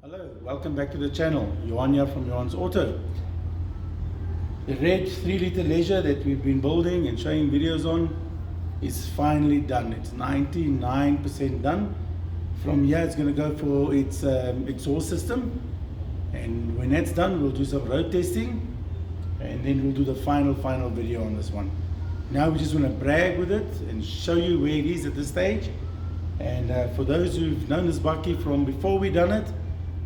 Hello, welcome back to the channel. Johan here from Johan's Auto. The red 3-litre Leisure that we've been building and showing videos on is finally done. It's 99% done. From here it's going to go for its exhaust system, and when that's done we'll do some road testing, and then we'll do the final video on this one. Now we just want to brag with it and show you where it is at this stage. And for those who've known this bakkie from before we done it,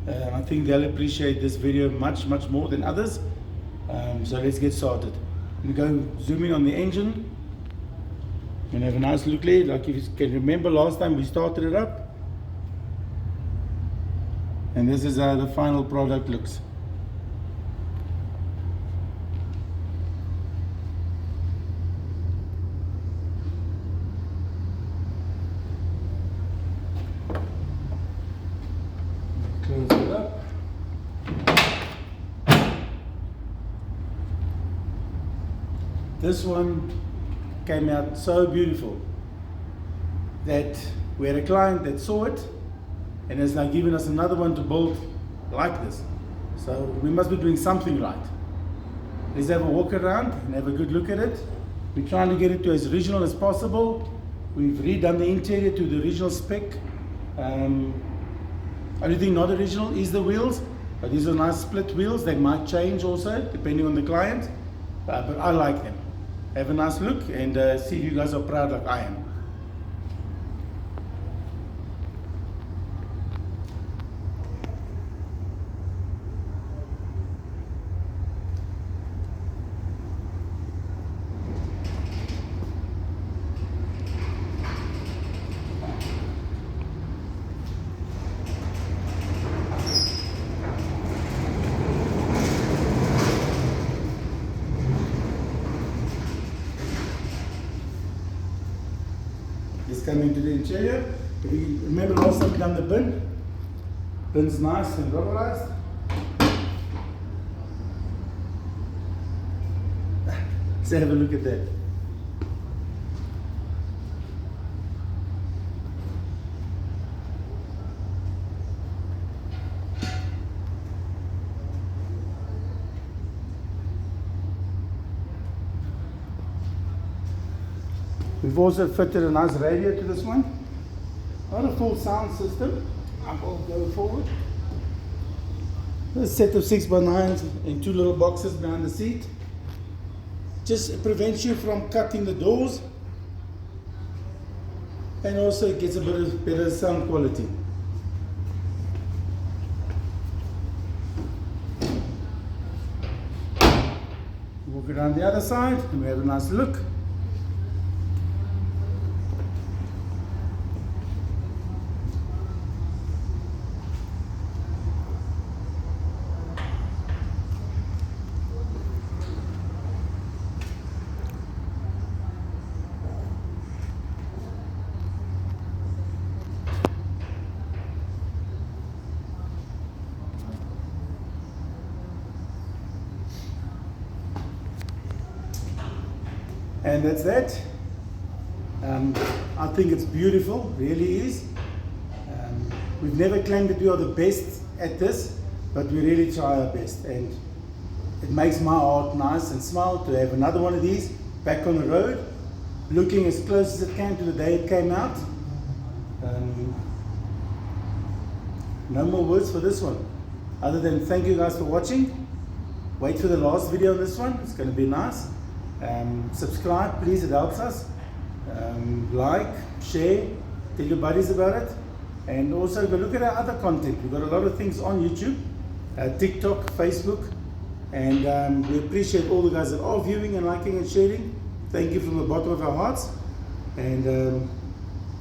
I think they'll appreciate this video much more than others. So let's get started. I'm going to go zoom in on the engine and have a nice look there. Like if you can remember last time we started it up, and this is how the final product looks. Close it up. This one came out so beautiful that we had a client that saw it and has now given us another one to build like this. So we must be doing something right. Let's have a walk around and have a good look at it. We're trying to get it to as original as possible. We've redone the interior to the original spec. Only thing not original is the wheels, but these are nice split wheels. They might change also depending on the client, but I like them. Have a nice look and see if you guys are proud like I am. Just come into the interior. If you remember last time we done the bin. Bin's nice and rubberized. Let's have a look at that. We've also fitted a nice radio to this one. Not a full sound system. I'll go forward. A set of 6x9s in 2 little boxes behind the seat. Just prevents you from cutting the doors, and also it gets a bit of better sound quality. Walk around the other side and we have a nice look. And that's that. I think it's beautiful, really is. We've never claimed that we are the best at this, but we really try our best, and it makes my heart nice and smile to have another one of these back on the road, looking as close as it can to the day it came out. No more words for this one, other than thank you guys for watching. Wait for the last video on this one, it's going to be nice. Subscribe please, it helps us. Like, share, tell your buddies about it, and also go look at our other content. We've got a lot of things on YouTube, TikTok, Facebook, and we appreciate all the guys that are viewing and liking and sharing. Thank you from the bottom of our hearts, and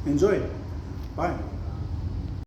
enjoy. Bye.